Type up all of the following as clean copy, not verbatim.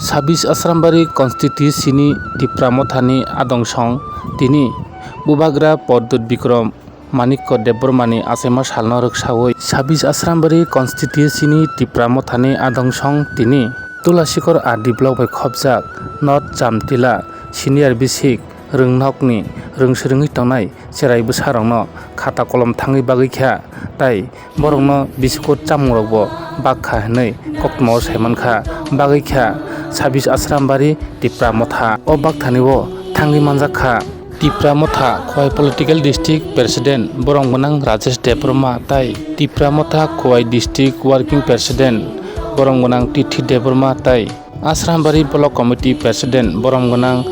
26 Asrambari Constitutioni Dipramothani Adongsong Tini Bubagra Pradyot Bikram Manikya Debbarmani Achaima Salno Rwksawi 26 Asrambari Constitutioni Dipramothani Adongsong Tini Tulasikor Adi Block by Khobjak Not Majtilla Senior Basic Rwngni Rwng tongnai cheraibo sarongno khata kolom thangui bagui kha tai borokno biskut chamungrokbo bakha hinui koktmo saimankha bagui kha 26 Asrambari Debbarma o bakthaniwo thangui manjakha Debbarma Khowai Political District President borong gonang Debbarma tai Debbarma Khowai District Working President borong gonang Debbarma tai Asrambari Block Committee President borong gonang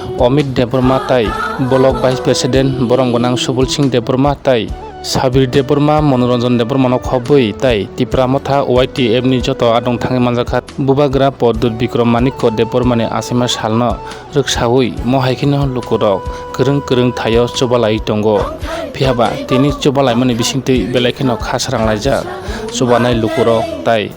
Debbarma tai Block Vice President borong gonang Debbarma tai Sabir Debbarma Manoranjan Debbarma no khobui tai Debbarma OITF ni joto adong thangi manjakha Bubagra Pradyot Bikram Manikya Debbarmani Achaima Salno Rwksawi mohaikino lukurok kereng thayo chobalai tongo phihaba tini chobalaimani bisingtwi belaikino khasranglajak chobanai lukurok tai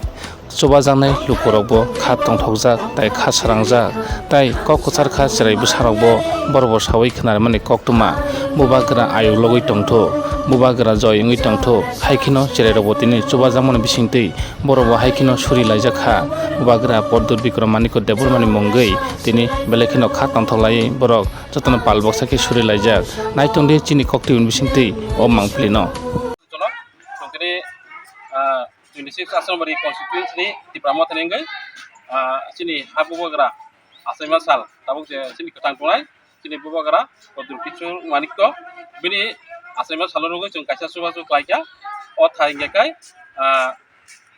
chobajaknai lukurokbo kha tongthokjak tai khasrangjak tai kok kwchar kha cheraibo sarokbo borbo sawi khwnarmani koktuma Bubagra ayuklogui tongtho Bubagra joy wngui tongtho haikino cherairokbo tini chobajakmani bisingtwi borbo haikino suri laijakha Bubagra Pradyot Bikram Manikya Debbarmani mungui tini belaikino kha tongthoklai borok jotono palboksa khe suri laijak naitongdi chini koktiun bisingtwi o mangplino 26 Asrambari Constitutioni Debbarma thanengai chini ha Bubagra Achaima Sal tabuk chini katang tongnai chini Bubagra Pradyot Bikram Manikya bini Achaima Sal rogoi chung kaisa chubachu klaikya o thaingekai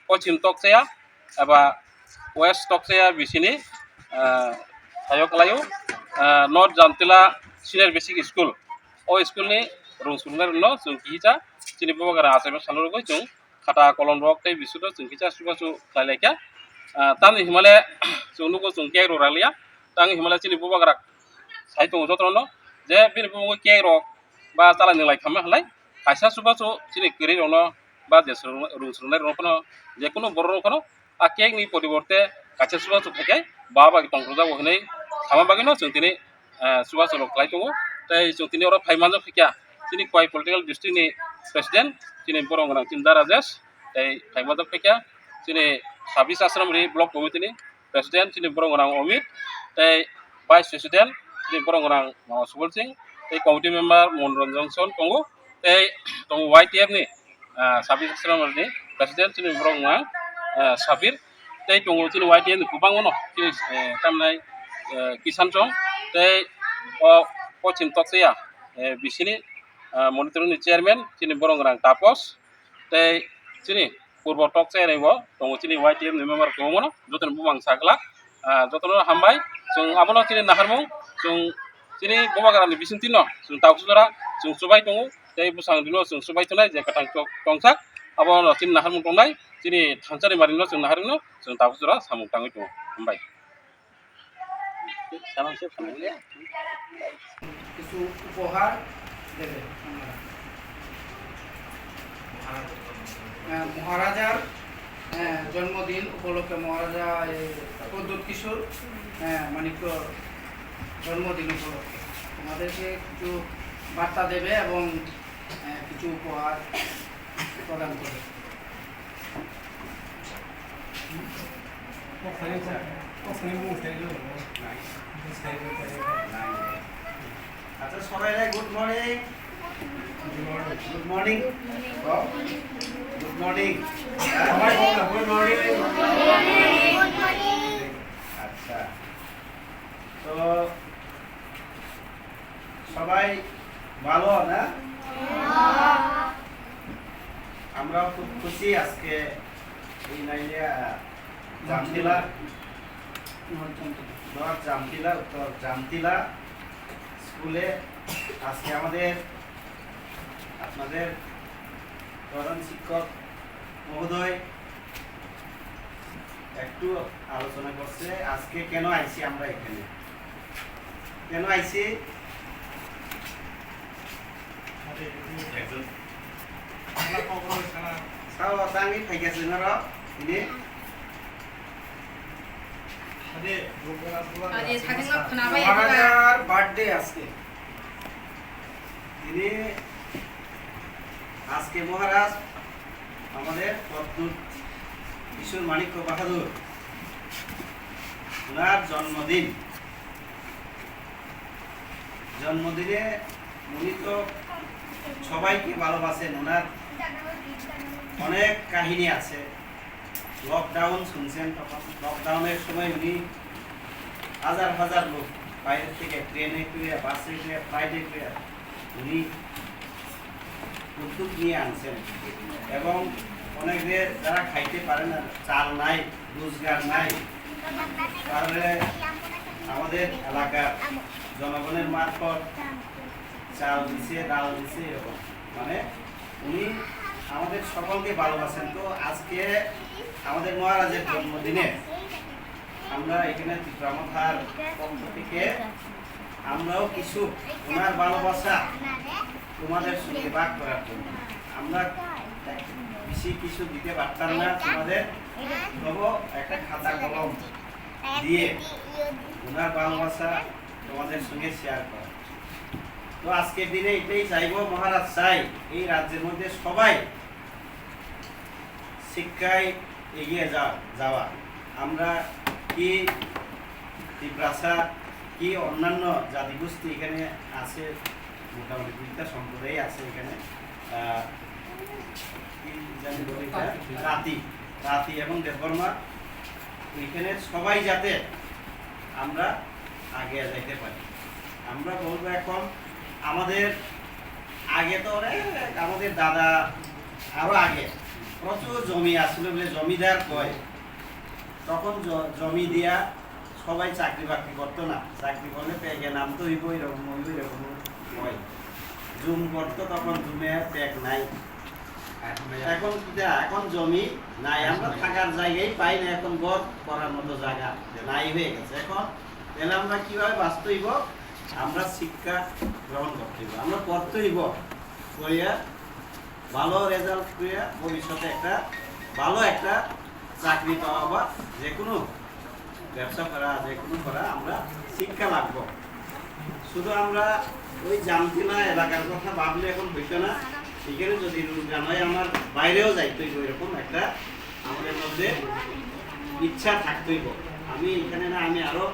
pochim tokchaya eba west tokchaya bisini thayo klaio North Majtilla Senior Basic School o school ni rungsumnai no chung kisa chini Bubagra Achaima Sal rogoi chung khata kolom rok tei bisudo chung kisa chubachu klailekya tani himale chung nugo chung kek ro ralia tani himale chini Bubagra saitung jotrono je bini bugo kek rok ba chala ninglai khama halai kaisa chubachu chini kri rono ba je rungsumnai rono je kono borok rono a kek ni poriborte kaisa chubachu khakai baba ki tongproja bo hinai khama bagino chung tini chubachu rok klaitongo tei chung tini oro phaimanjak khikya chini Khowai Political District ni President chini borong gonang Tinda Rajesh tei phaimanjak khikya chini 26 Asrambari Block Committee ni President chini borong gonang tei Vice President chini borong gonang Subol Singh tei Committee Member Manoranjan tongo tei tongo YTF ni 26 Asrambari ni President chini borong gonang Sabir tei tongo chini YTF ni kubang no chini tamnai Kisan Chong tei pochim tokchaya bisini monitoring ni chairman chini borong gonang Tapos tei chini purbo tokchaya ni bo tongo chini YTF ni member komono jotono bumang sakla jotono hambai chung abono chini naharmung chung chini Bubagra ni bisingti no chung tausudara chung subai tongo tei busang dino chung subai tonai je katang tongsak abono chini naharmung tongnai chini thangchari marino chung naharino chung tausudara samung tangui tongo hambai কিছু উপহার দেবে মহারাজার জন্মদিন উপলক্ষে মহারাজা প্রদ্যোৎ কিশোর মানিক্য জন্মদিন উপলক্ষে আমাদেরকে কিছু বার্তা দেবে এবং কিছু উপহার প্রদান করবে আচ্ছা সবাইকে good morning good morning good morning সবাই বলো গুড মর্নিং আচ্ছা তো সবাই ভালো না আমরা খুব খুশি আজকে এই নাইলিয়া জামতিলা নর্থ জামতিলা উত্তর জামতিলা স্কুলে আজকে আপনাদের প্রধান শিক্ষক মহোদয় একটু আলোচনা করছে আজকে কেন আইছি আমরা এখানে কেন আইছি সাও তাঙ্গি ফাইগাছে না র ইনি মহারাজার বার্থডে আজকে। তিনি আজকে মহারাজ আমাদের প্রদ্যুৎ কিশোর মানিক্য বাহাদুর, ওনার জন্মদিনে উনি তো সবাইকে ভালোবাসেন। ওনার অনেক কাহিনী আছে। লকডাউন শুনছেন, তখন লকডাউনের সময় উনি হাজার হাজার লোক বাইরে থেকে ট্রেনে করে, বাসে করে, ফ্লাইটে করে উনি উদ্যোগ নিয়ে আনছেন। এবং অনেকদের যারা খাইতে পারে না, চাল নাই, রোজগার নাই, তাহলে আমাদের এলাকার জনগণের মারফত চাল দিছে, ডাল দিছে, এরকম মানে উনি আমাদের সকলকে ভালোবাসেন। তো আজকে আমাদের মহারাজের জন্মদিনে আমরা এখানে ত্রিপুরামথার পক্ষ থেকে আমরাও কিছু ওনার ভালোবাসা তোমাদের সঙ্গে ভাগ করার জন্য, আমরা বেশি কিছু দিতে পারতাম না তোমাদের, তবু একটা খাতা কলম দিয়ে ওনার ভালোবাসা তোমাদের সঙ্গে শেয়ার করা। তো আজকের দিনে এটাই চাইবো, মহারাজ চাই এই রাজ্যের মধ্যে সবাই শিক্ষায় এগিয়ে যাওয়া। আমরা কি ত্রিপ্রাসা কি অন্যান্য জাতিগোষ্ঠী এখানে আছে, মোটামুটি দুইটা সম্প্রদায় আছে এখানে, রাতি এবং দেববর্মা, এখানে সবাই যাতে আমরা আগে যাইতে পারি। আমরা বলবো এখন আমাদের আগে তো আমাদের দাদা আরো আগে প্রচুর জমি আসলে বলে জমিদার কয়, তখন জমি দিয়া সবাই চাকরি বাকরি করতো না, চাকরি করলে প্যাগে নামতো হইব, এরকম হইব, এরকম হয়। জুম করতো, তখন জুমে প্যাগ নাই। এখন জমি নাই, আমরা থাকার জায়গায় পাই না, এখন ঘর করার মতো জায়গা নাই হয়ে গেছে। এখন তাহলে আমরা কিভাবে বাঁচতে হইব? আমরা শিক্ষা গ্রহণ করতে হইব, আমরা পড়তে হইব, করিয়া ভালো রেজাল্ট করিয়া ভবিষ্যতে একটা ভালো একটা চাকরি পাওয়া বা যে কোনো ব্যবসা করা, যে কোনো করা, আমরা শিক্ষা লাগবো। শুধু আমরা ওই জানতি না এলাকার কথা ভাবলে এখন হইতো না। এখানে যদি রোজগার হয়, আমার বাইরেও যাইতে হইব, এরকম একটা আমাদের মধ্যে ইচ্ছা থাকতেইব। আমি এখানে না, আমি আরো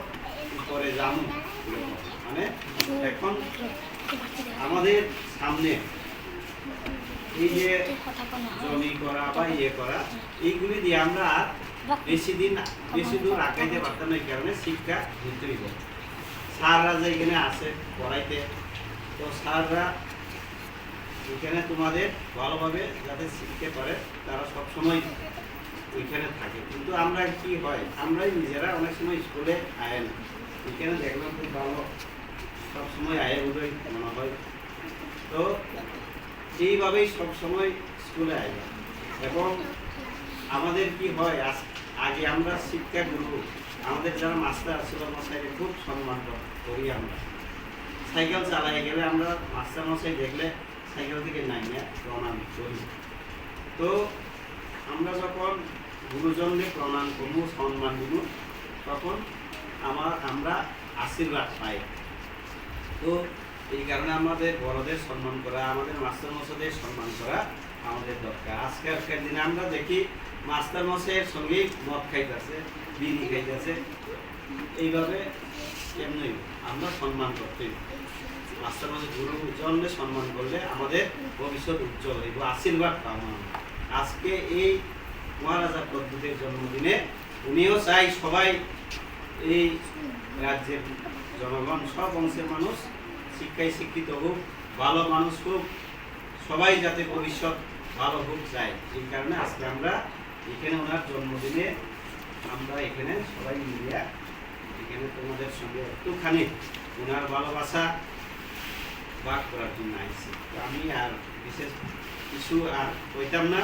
পরে যাবো। মানে এখন আমাদের সামনে এই যে জমি করা বা ইয়ে করা, এইগুলি দিয়ে আমরা বেশি দূর আগাইতে পারতাম না। এই কারণে শিক্ষা দিতে হইব। স্যাররা যে এখানে আছে পড়াইতে, তো স্যাররা এখানে তোমাদের ভালোভাবে যাতে শিখতে পারে, তারা সবসময় ওইখানে থাকে। কিন্তু আমরা কি হয়, আমরাই নিজেরা অনেক সময় স্কুলে আয় না, এখানে দেখলাম খুব ভালো, সবসময় আয় বলেই মনে হয়। তো এইভাবেই সবসময় স্কুলে আয়। এবং আমাদের কি হয়, আগে আমরা শিক্ষাগুরু, আমাদের যারা মাস্টার ছিল, মশাইকে খুব সম্মান করি। আমরা সাইকেল চালাই গেলে আমরা মাস্টার মশাই দেখলে সাইকেল থেকে নামিয়ে প্রণাম করি। তো আমরা যখন গুরুজনকে প্রণাম করবো, সম্মান দিব, তখন আমরা আশীর্বাদ পাই। তো এই কারণে আমাদের বড়দের সম্মান করা, আমাদের মাস্টার মশাইদের সম্মান করা আমাদের দরকার। আজকালকার দিনে আমরা দেখি মাস্টার মশাইয়ের সঙ্গেই মদ খাইতেছে, বিড়ি খাইতেছে, এইভাবে কেমনই আমরা সম্মান করতে। মাস্টার মশাই গুরুজনকে সম্মান করলে আমাদের ভবিষ্যৎ উজ্জ্বল হইব, আশীর্বাদ পাবো। আজকে এই মহারাজা প্রদ্যুতের জন্মদিনে উনিও চাই সবাই, এই রাজ্যের জনগণ, সব অংশের মানুষ শিক্ষায় শিক্ষিত হোক, ভালো মানুষ হোক, সবাই যাতে ভবিষ্যৎ ভালো হোক চাই। এই কারণে আজকে আমরা এখানে ওনার জন্মদিনে আমরা এখানে সবাই মিলিয়া এখানে তোমাদের সঙ্গে একটুখানি ওনার ভালোবাসা ভাগ করার জন্য আইছি। তো আমি আর বিশেষ কিছু আর কইতাম না।